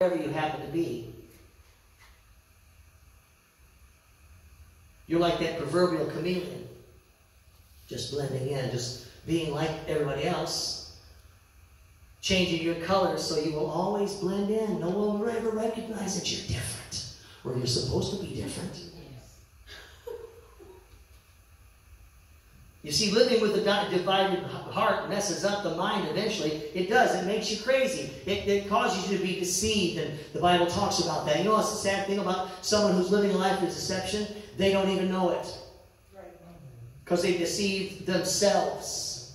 wherever you happen to be. You're like that proverbial chameleon, just blending in, just being like everybody else, changing your colors so you will always blend in. No one will ever recognize that you're different, or you're supposed to be different. You see, living with a divided heart messes up the mind eventually. It does. It makes you crazy. It causes you to be deceived, and the Bible talks about that. You know what's the sad thing about someone who's living a life of deception? They don't even know it. Because they deceive themselves.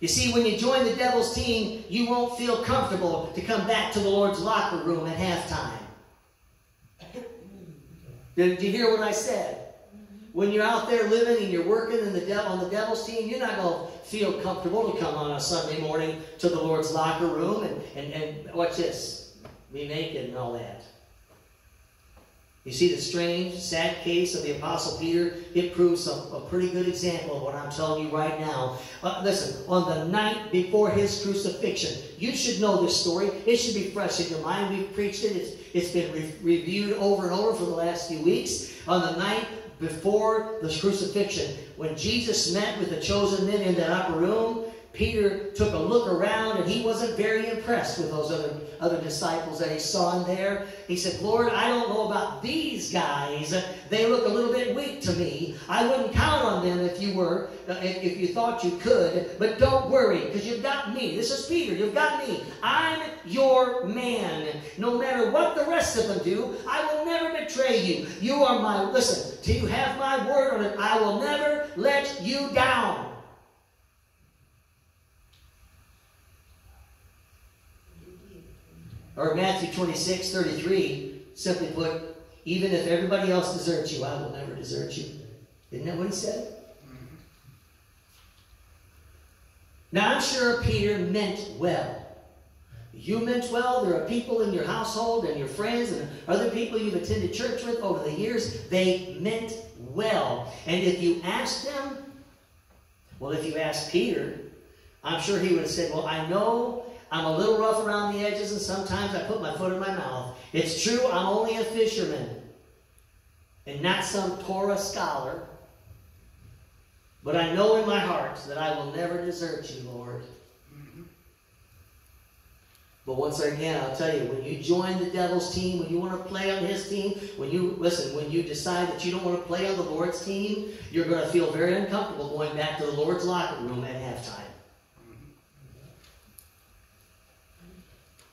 You see, when you join the devil's team, you won't feel comfortable to come back to the Lord's locker room at halftime. Did you hear what I said? When you're out there living and you're working on the devil's team, you're not going to feel comfortable to come on a Sunday morning to the Lord's locker room and watch this, be naked and all that. You see the strange, sad case of the Apostle Peter? It proves a pretty good example of what I'm telling you right now. Listen, on the night before his crucifixion, you should know this story. It should be fresh in your mind. We've preached it. It's been reviewed over and over for the last few weeks. On the night before the crucifixion, when Jesus met with the chosen men in that upper room, Peter took a look around and he wasn't very impressed with those other disciples that he saw in there. He said, Lord, I don't know about these guys. They look a little bit weak to me. I wouldn't count on them if you thought you could. But don't worry, because you've got me. This is Peter. You've got me. I'm your man. No matter what the rest of them do, I will never betray you. You are my, listen, do you have my word on it? I will never let you down. Or Matthew 26:33, simply put, even if everybody else deserts you, I will never desert you. Isn't that what he said? Mm-hmm. Now, I'm sure Peter meant well. You meant well. There are people in your household and your friends and other people you've attended church with over the years. They meant well. And if you asked them, well, if you asked Peter, I'm sure he would have said, well, I know I'm a little rough around the edges, and sometimes I put my foot in my mouth. It's true, I'm only a fisherman and not some Torah scholar. But I know in my heart that I will never desert you, Lord. Mm-hmm. But once again, I'll tell you, when you join the devil's team, when you want to play on his team, when you decide that you don't want to play on the Lord's team, you're going to feel very uncomfortable going back to the Lord's locker room at halftime.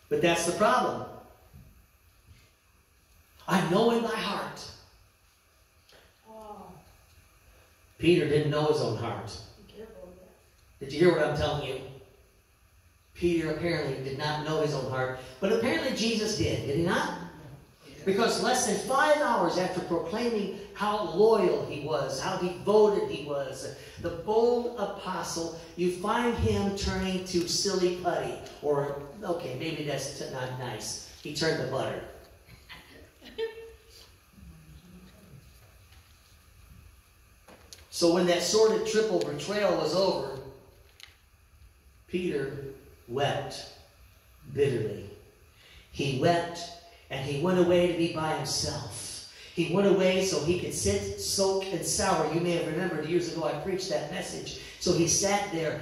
But that's the problem. I know in my heart. Peter didn't know his own heart. Did you hear what I'm telling you? Peter apparently did not know his own heart. But apparently Jesus did he not? Because less than 5 hours after proclaiming how loyal he was, how devoted he was, the bold apostle, you find him turning to silly putty. Or, okay, maybe that's not nice. He turned to butter. So when that sordid triple betrayal was over, Peter wept bitterly. He wept, and he went away to be by himself. He went away so he could sit, soak, and sour. You may have remembered years ago I preached that message. So he sat there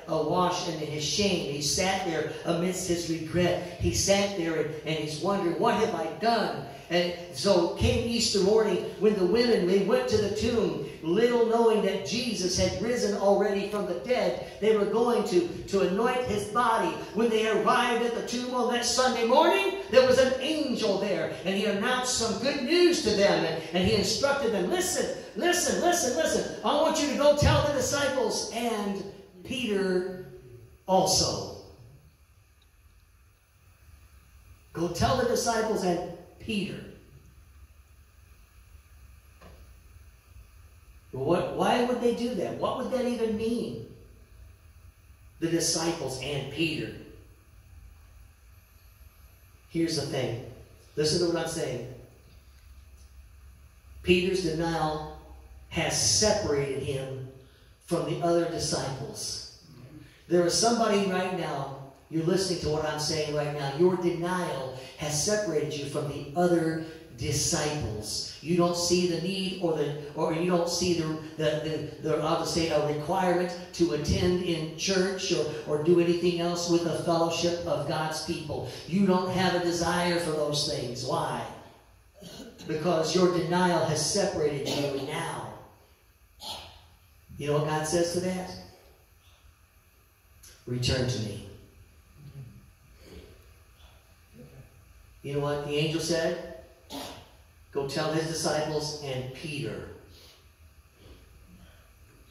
awash in his shame. He sat there amidst his regret. He sat there and he's wondering, what have I done? And so came Easter morning when the women, they went to the tomb, little knowing that Jesus had risen already from the dead. They were going to anoint his body. When they arrived at the tomb on that Sunday morning, there was an angel there. And he announced some good news to them. And he instructed them, listen. I want you to go tell the disciples and Peter also. Go tell the disciples and Peter. Why would they do that? What would that even mean? The disciples and Peter. Here's the thing. Listen to what I'm saying. Peter's denial has separated him from the other disciples. There is somebody right now you're listening to what I'm saying right now. Your denial has separated you from the other disciples. You don't see the need or you don't see a requirement to attend in church or do anything else with the fellowship of God's people. You don't have a desire for those things. Why? Because your denial has separated you now. You know what God says to that? Return to me. You know what the angel said? Go tell his disciples and Peter.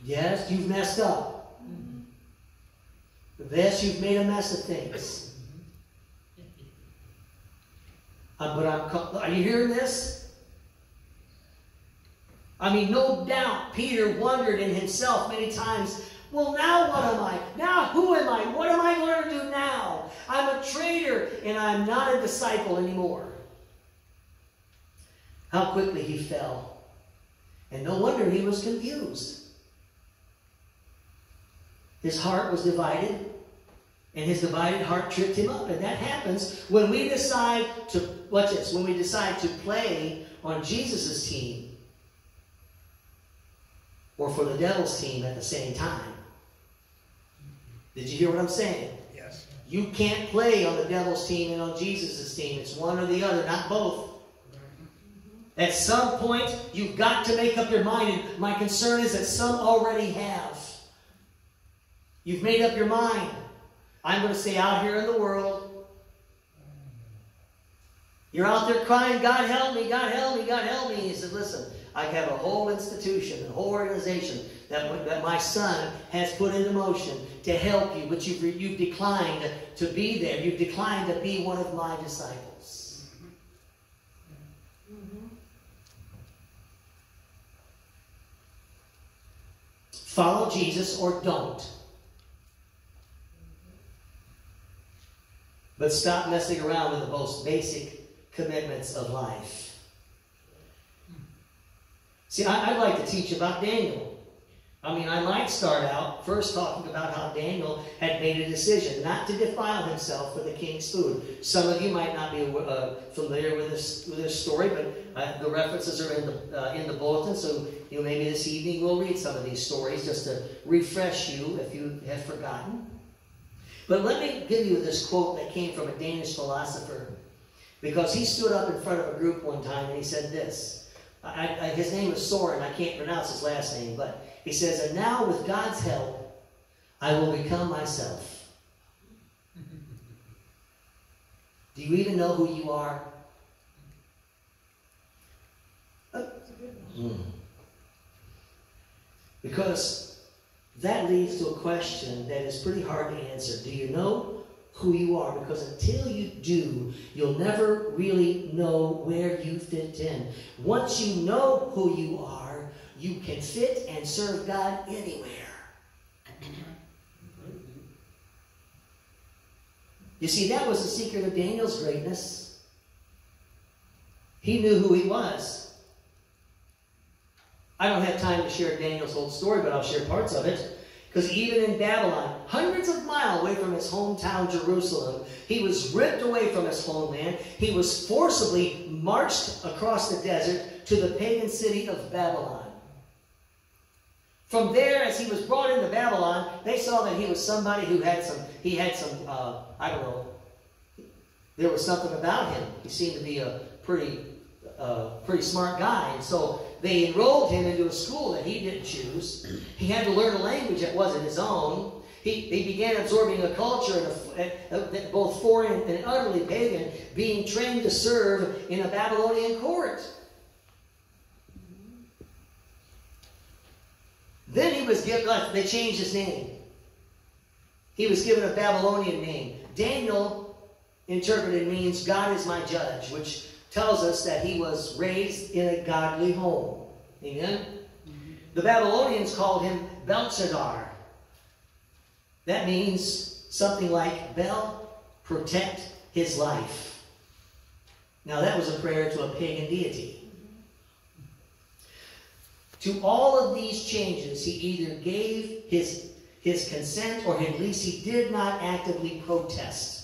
Yes, you've messed up. Yes, you've made a mess of things. Are you hearing this? I mean, no doubt Peter wondered in himself many times, well, now what am I? Now who am I? What am I going to do now? I'm a traitor and I'm not a disciple anymore. How quickly he fell. And no wonder he was confused. His heart was divided, and his divided heart tripped him up. And that happens when we decide to, watch this, when we decide to play on Jesus' team or for the devil's team at the same time. Did you hear what I'm saying? Yes. You can't play on the devil's team and on Jesus' team. It's one or the other, not both. At some point, you've got to make up your mind, and my concern is that some already have. You've made up your mind. I'm going to stay out here in the world. You're out there crying, God help me, God help me, God help me. He said, listen, I have a whole institution, a whole organization that my son has put into motion to help you, but you've declined to be there. You've declined to be one of my disciples. Follow Jesus or don't. But stop messing around with the most basic commitments of life. See, I'd like to teach about Daniel. I mean, I might start out first talking about how Daniel had made a decision not to defile himself with the king's food. Some of you might not be familiar with this story, but the references are in the bulletin. So maybe this evening we'll read some of these stories just to refresh you if you have forgotten. But let me give you this quote that came from a Danish philosopher, because he stood up in front of a group one time and he said this. His name is Soren. I can't pronounce his last name, but he says, and now with God's help, I will become myself. Do you even know who you are? Because that leads to a question that is pretty hard to answer. Do you know who you are? Because until you do, you'll never really know where you fit in. Once you know who you are, you can fit and serve God anywhere. You see, that was the secret of Daniel's greatness. He knew who he was. I don't have time to share Daniel's whole story, but I'll share parts of it. Because even in Babylon, hundreds of miles away from his hometown, Jerusalem, he was ripped away from his homeland. He was forcibly marched across the desert to the pagan city of Babylon. From there, as he was brought into Babylon, they saw that he was somebody who had some, I don't know, there was something about him. He seemed to be a pretty smart guy. And so they enrolled him into a school that he didn't choose. He had to learn a language that wasn't his own. He began absorbing a culture, both foreign and utterly pagan, being trained to serve in a Babylonian court. Then he was given, they changed his name. He was given a Babylonian name. Daniel, interpreted, means God is my judge, which tells us that he was raised in a godly home. Amen? The Babylonians called him Belshazzar. That means something like, Bel, protect his life. Now that was a prayer to a pagan deity. To all of these changes, he either gave his consent, or at least he did not actively protest.